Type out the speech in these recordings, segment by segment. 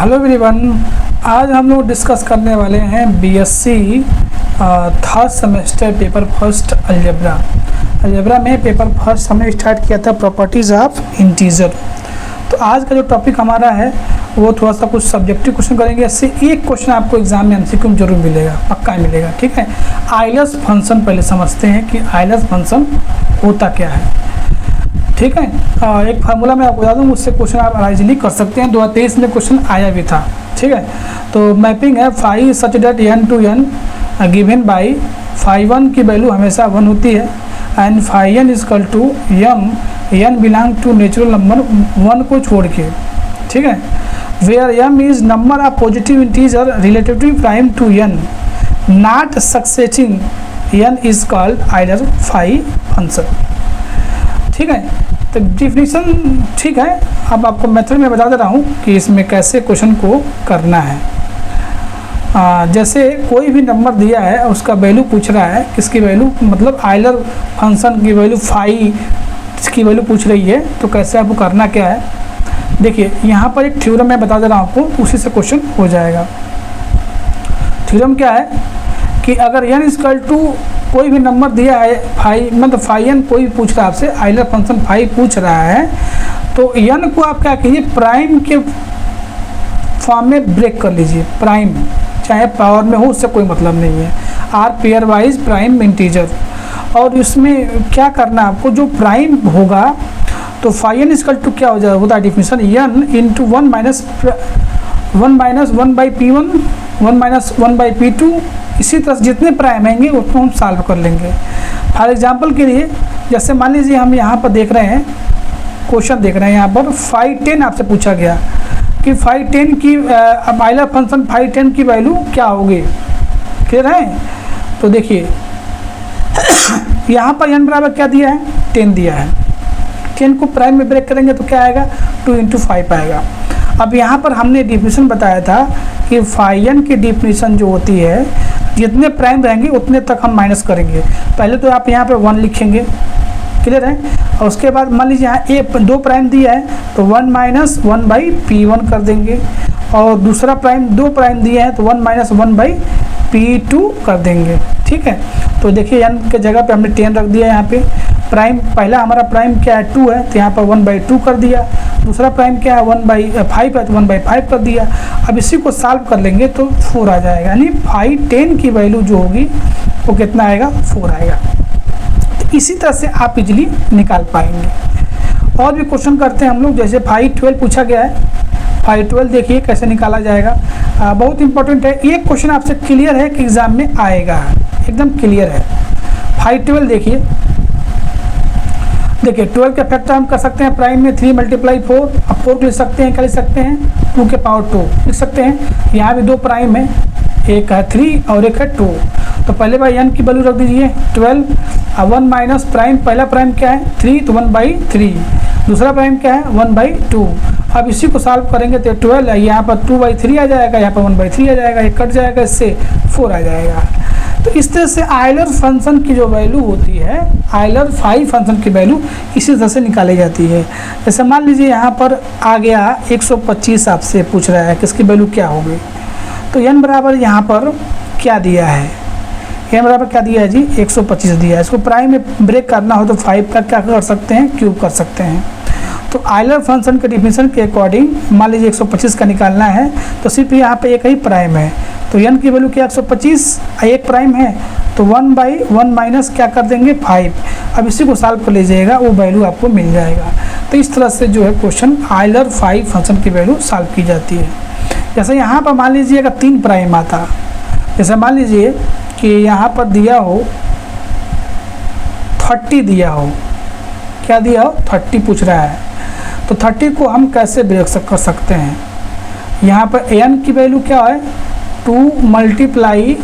Hello everyone, आज हम लोग डिस्कस करने वाले हैं BSc third semester paper first algebra में पेपर फर्स्ट हमने स्टार्ट किया था प्रॉपर्टीज़ ऑफ इंटीजर। तो आज का जो टॉपिक हमारा है वो थोड़ा सा कुछ सब्जेक्टिव क्वेश्चन करेंगे। इससे एक क्वेश्चन आपको एग्जाम में एमसीक्यू में जरूर मिलेगा, पक्का मिलेगा। ठीक है, आइलर्स फंक्शन पहले समझते हैं कि आइलर्स फंक्शन होता क्या है। ठीक है, एक फार्मूला मैं आपको बता दूँ, उससे क्वेश्चन आप इजीली कर सकते हैं। 2023 में क्वेश्चन आया भी था। ठीक है, तो मैपिंग है phi such that n to n given by phi 1 की वैल्यू हमेशा 1 होती है and phi n is equal to n belong to natural number 1 को छोड़ के। ठीक है, where m is number of positive integer relatively prime to n not exceeding n is called Euler phi function. ठीक है, तो डिफिनीशन ठीक है। अब आपको मेथड में बता दे रहा हूँ कि इसमें कैसे क्वेश्चन को करना है। जैसे कोई भी नंबर दिया है, उसका वैल्यू पूछ रहा है, किसकी वैल्यू, मतलब आइलर फंक्शन की वैल्यू फाई की वैल्यू पूछ रही है। तो कैसे आपको करना क्या है, देखिए यहाँ पर एक थ्योरम मैं बता दे रहा हूँ आपको, उसी से क्वेश्चन हो जाएगा। थ्योरम क्या है कि अगर n इजकल टू कोई भी नंबर दिया है फाई, मतलब फाई n कोई भी पूछ रहा है आपसे, आइलर फंक्शन फाई पूछ रहा है, तो n को आप क्या कीजिए, प्राइम के फॉर्म में ब्रेक कर लीजिए। प्राइम चाहे पावर में हो, उससे कोई मतलब नहीं है। Are pairwise prime integer, और इसमें क्या करना आपको, जो प्राइम होगा तो फाई n इजकल टू क्या हो जाएगा, होता है definition n into 1 minus 1 by P1 1 minus 1 by P2। इसी तरह से जितने प्राइम आएंगे उतना हम सॉल्व कर लेंगे। फॉर एग्जांपल के लिए, जैसे मान लीजिए हम यहाँ पर देख रहे हैं, क्वेश्चन देख रहे हैं, यहाँ पर फाई 10 आपसे पूछा गया कि फाई 10 की आइलर फंक्शन फाई 10 की वैल्यू क्या होगी। क्लियर है? तो देखिए यहाँ पर n बराबर क्या दिया है, 10 दिया है। 10 को प्राइम में ब्रेक करेंगे तो क्या आएगा, 2 इंटू 5 आएगा। अब यहाँ पर हमने डिफिनीशन बताया था कि फाई n की डिफिनीशन जो होती है, जितने प्राइम रहेंगे उतने तक हम माइनस करेंगे। पहले तो आप यहाँ पे 1 लिखेंगे, क्लियर है, और उसके बाद मान लीजिए यहाँ 2 प्राइम दिया है तो 1 माइनस 1 बाई P1 कर देंगे, और दूसरा प्राइम 2 प्राइम दिया है तो 1 माइनस 1 बाई P2 कर देंगे। ठीक है, तो देखिए n के जगह पे हमने 10 रख दिया। यहाँ पे प्राइम, पहला हमारा प्राइम क्या है, 2 है, तो यहाँ पर 1/2 कर दिया। दूसरा प्राइम क्या है, 1/5 है, तो 1/5 कर दिया। अब इसी को सॉल्व कर लेंगे तो 4 आ जाएगा, यानी फाई 10 की वैल्यू जो होगी वो कितना आएगा, 4 आएगा। तो इसी तरह से आप इजीली निकाल पाएंगे। और भी क्वेश्चन करते हैं हम लोग, जैसे फाई 12 पूछा गया है। फाई 12 देखिए कैसे निकाला जाएगा, बहुत इंपॉर्टेंट है। ये क्वेश्चन आपसे क्लियर है कि एग्जाम में आएगा, एकदम क्लियर है। फाई 12 देखिए 12 के फैक्टर हम कर सकते हैं प्राइम में 3 मल्टीप्लाई 4। अब 4 को लिख सकते हैं, क्या लिख सकते हैं, 2 के पावर 2 लिख सकते हैं। यहाँ भी 2 प्राइम है, एक है 3 और एक है 2। तो पहले बाई n की वैल्यू रख दीजिए 12। अब 1 माइनस प्राइम, पहला प्राइम क्या है 3, तो 1/3। दूसरा प्राइम क्या है 1/2। अब इसी को सॉल्व करेंगे तो 12 यहाँ पर 2/3 आ जाएगा, यहाँ पर 1/3 आ जाएगा, ये कट जाएगा, इससे 4 आ जाएगा। तो इस तरह से आइलर फंक्शन की जो वैल्यू होती है, आइलर फाई फंक्शन की वैल्यू इसी तरह से निकाली जाती है। जैसे मान लीजिए यहाँ पर आ गया 125 आपसे पूछ रहा है किसकी वैल्यू क्या होगी, तो n बराबर यहाँ पर क्या दिया है, n बराबर क्या दिया है जी, 125 दिया है। इसको प्राइम में ब्रेक करना हो तो 5 का क्या कर सकते हैं, क्यूब कर सकते हैं। तो आइलर फंक्शन के डिफिनीशन के अकॉर्डिंग मान लीजिए 125 का निकालना है तो सिर्फ यहाँ पे एक ही प्राइम है, तो n की वैल्यू क्या 125, एक प्राइम है, तो 1/1 माइनस क्या कर देंगे 5। अब इसी को सॉल्व कर लीजिएगा, वो वैल्यू आपको मिल जाएगा। तो इस तरह से जो है क्वेश्चन आइलर फाई फंक्शन की वैल्यू सॉल्व की जाती है। जैसे यहाँ पर मान लीजिए अगर 3 प्राइम आता, जैसे मान लीजिए कि यहाँ पर दिया हो 30 दिया हो, क्या दिया हो 30 पूछ रहा है, तो 30 को हम कैसे ब्रेक कर सकते हैं। यहाँ पर n की वैल्यू क्या है 2 मल्टीप्लाई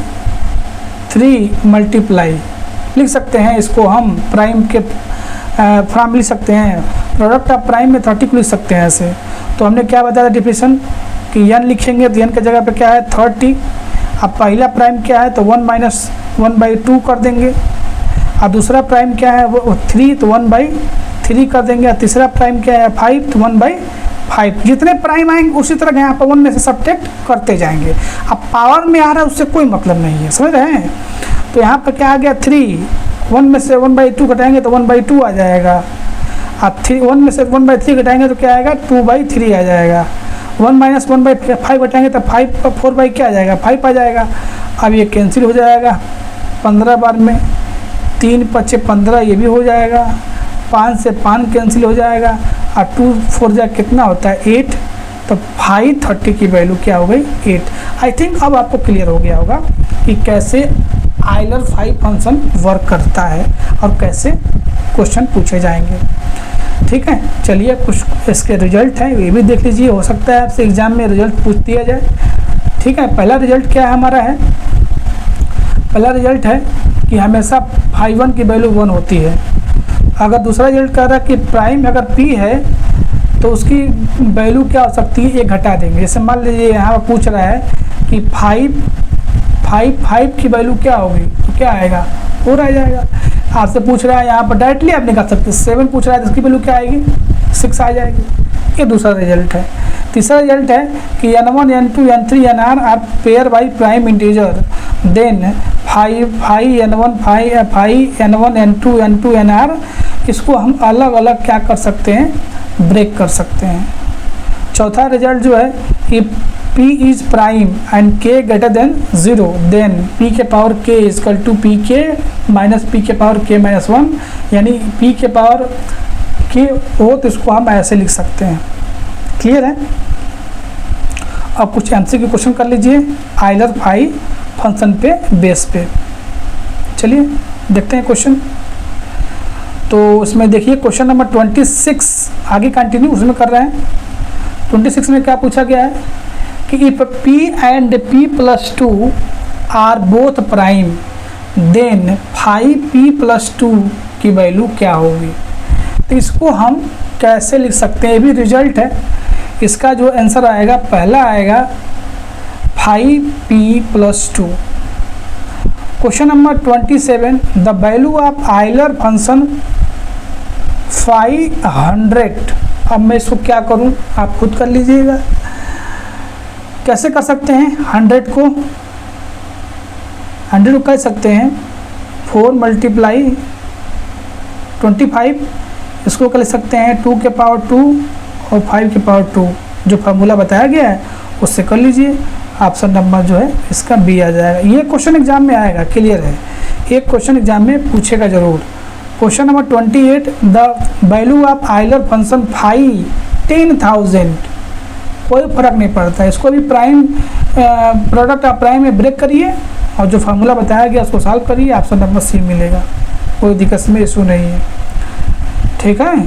3 मल्टीप्लाई लिख सकते हैं। इसको हम प्राइम के फॉर्म लिख सकते हैं, प्रोडक्ट ऑफ प्राइम में 30 को लिख सकते हैं ऐसे। तो हमने क्या बताया डिफिनीशन कि n लिखेंगे तो n की जगह पे क्या है 30। अब पहला प्राइम क्या है तो 1 माइनस 1/2 कर देंगे। अब दूसरा प्राइम क्या है वो 3, तो 1/3 कर देंगे। तीसरा प्राइम क्या है 5, तो 5, जितने प्राइम आएंगे उसी तरह यहाँ पर 1 में से सब्ट्रैक्ट करते जाएंगे। अब पावर में आ रहा है उससे कोई मतलब नहीं है, समझ रहे हैं। तो यहाँ पर क्या आ गया 3, 1 में से 1/2 घटाएंगे तो 1/2 आ जाएगा। अब 1 में से 1/3 घटाएंगे तो क्या आएगा 2/3 आ जाएगा। 1 - 1/5 घटाएंगे तो 4 क्या आ जाएगा 5 आ जाएगा। अब ये कैंसिल हो जाएगा 15 बार में, 3 × 5 = 15 ये भी हो जाएगा। 5 से 5 कैंसिल हो जाएगा और 2 × 4 = कितना होता है 8। तो 530 की वैल्यू क्या हो गई 8। आई थिंक अब आपको क्लियर हो गया होगा कि कैसे आयलर 5 फंक्शन वर्क करता है और कैसे क्वेश्चन पूछे जाएंगे। ठीक है, चलिए कुछ इसके रिजल्ट हैं ये भी देख लीजिए, हो सकता है आपसे एग्जाम में रिजल्ट पूछ दिया जाए। ठीक है, पहला रिजल्ट क्या है हमारा है, पहला रिजल्ट है कि हमेशा φ1 की वैल्यू 1 होती है। अगर दूसरा रिजल्ट कह रहा है कि प्राइम अगर p है तो उसकी वैल्यू क्या हो सकती है, ये घटा देंगे। जैसे मान लीजिए यहाँ पर पूछ रहा है कि 5 की वैल्यू क्या होगी तो क्या आएगा 4 आ जाएगा। आपसे पूछ रहा है यहाँ पर डायरेक्टली आप निकाल सकते हैं, 7 पूछ रहा है तो इसकी वैल्यू क्या आएगी 6 आ जाएगी। ये दूसरा रिजल्ट है। तीसरा रिजल्ट है कि n1 n2 n3 nr are pairwise prime integer, then 5 n1 n2 n2 nr, इसको हम अलग अलग क्या कर सकते हैं, ब्रेक कर सकते हैं। चौथा रिजल्ट जो है कि p is prime and k greater than 0, then p के power k equal to pk minus p के पावर k माइनस 1, यानी p के पावर k हो तो इसको हम ऐसे लिख सकते हैं। क्लियर है। अब कुछ एमसीक्यू के क्वेश्चन कर लीजिए आयलर 5 फंक्शन पे बेस पे। चलिए देखते हैं क्वेश्चन। तो उसमें देखिए क्वेश्चन नंबर 26 आगे कंटिन्यू उसमें कर रहे हैं। 26 में क्या पूछा गया है कि if p and p+2 are both prime then 5p+2 की वैल्यू क्या होगी। तो इसको हम कैसे लिख सकते हैं, ये भी रिजल्ट है। इसका जो आंसर आएगा पहला आएगा 5p+2। Question number 27 the value of Euler function 500। अब मैं इसको क्या करूं आप खुद कर लीजिएगा। कैसे कर सकते हैं 100 को कह सकते हैं 4 × 25, इसको कर सकते हैं 2 के पावर 2 और 5 के पावर 2। जो फार्मूला बताया गया है उससे कर लीजिए। ऑप्शन नंबर जो है इसका बी आ जाएगा। ये क्वेश्चन एग्जाम में आएगा, क्लियर है, एक क्वेश्चन एग्जाम में पूछेगा जरूर। Question number 28 the value of Euler function 10,000। कोई फर्क नहीं पड़ता, इसको भी प्राइम प्रोडक्ट ऑफ प्राइम में ब्रेक करिए और जो फार्मूला बताया गया उसको सॉल्व करिए, ऑप्शन नंबर सी मिलेगा। कोई दिक्कत में इशू नहीं है। ठीक है,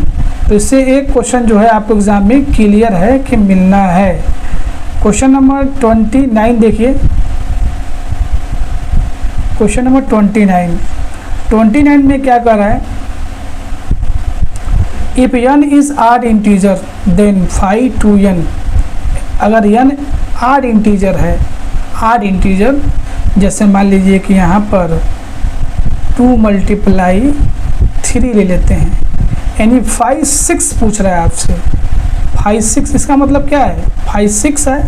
तो इससे एक क्वेश्चन जो है आपको एग्जाम में क्लियर है कि मिलना है। क्वेश्चन नंबर 29 देखिए, क्वेश्चन नंबर 29 में क्या कर रहा है, if n is odd integer then 5 to n। अगर n आड इंटीजर है, आड इंटीजर जैसे मान लीजिए कि यहाँ पर 2 × 3 ले लेते हैं, यानी 5 6 पूछ रहा है आपसे। 5 6 इसका मतलब क्या है 5 6 है,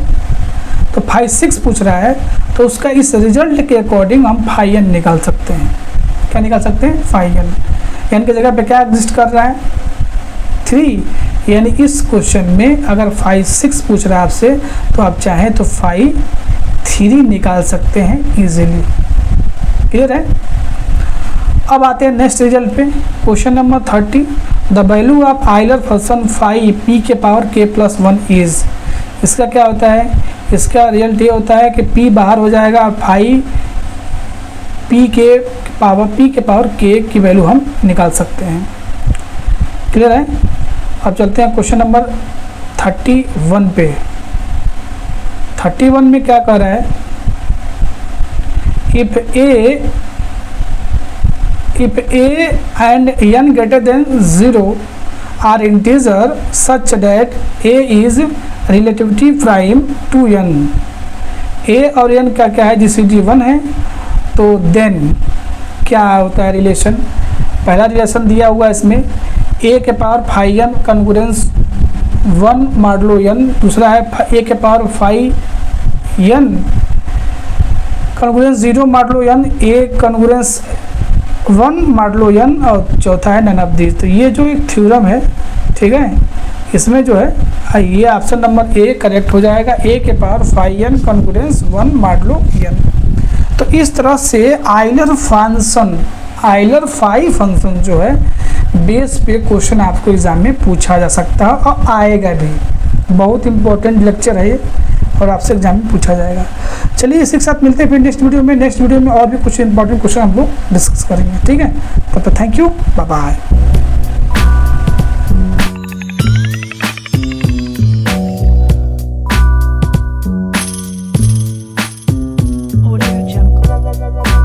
तो 5 6 पूछ रहा है तो उसका इस रिजल्ट के अकॉर्डिंग हम 5n निकाल सकते हैं। क्या निकाल सकते हैं 5n। n की जगह पे क्या एग्जिस्ट कर रहा है 3, यानी इस क्वेश्चन में अगर 5 6 पूछ रहा है आपसे तो आप चाहें तो 5 3 निकाल सकते हैं इजीली। क्लियर है। अब आते हैं नेक्स्ट रिजल्ट पे। Question number 30 the value of Euler function 5 p के पावर k+1 इज। इसका क्या होता है, इसका रिजल्ट ये होता है कि p बाहर हो जाएगा और 5 p के पावर k की वैल्यू हम निकाल सकते हैं। क्लियर है। अब चलते हैं क्वेश्चन नंबर 31 पे। 31 में क्या कह रहा है, if a and n greater than 0 are integer such that a is relativity prime to n। a और n का क्या है GCD 1 है, तो then क्या होता है रिलेशन। पहला रिलेशन दिया हुआ है इसमें a के power 5n congruence 1 modulo n, दूसरा है a के power 5n congruence 0 modulo n, a congruence 1 modulo n, और चौथा है नन ऑफ दीज। तो ये जो एक थ्योरम है, ठीक है, इसमें जो है ये ऑप्शन नंबर ए करेक्ट हो जाएगा, a के power 5n congruence 1 modulo n। तो इस तरह से आइलर फाई फंक्शन जो है बेस पे क्वेश्चन आपको एग्जाम में पूछा जा सकता है और आएगा भी। बहुत इंपॉर्टेंट लेक्चर है ये और आपसे एग्जाम में पूछा जाएगा। चलिए इसी के साथ मिलते हैं फिर नेक्स्ट वीडियो में। नेक्स्ट वीडियो में और भी कुछ इंपॉर्टेंट क्वेश्चन हम लोग डिस्कस करेंगे, ठीक है। तब तक thank you, bye bye. Audio Jungle.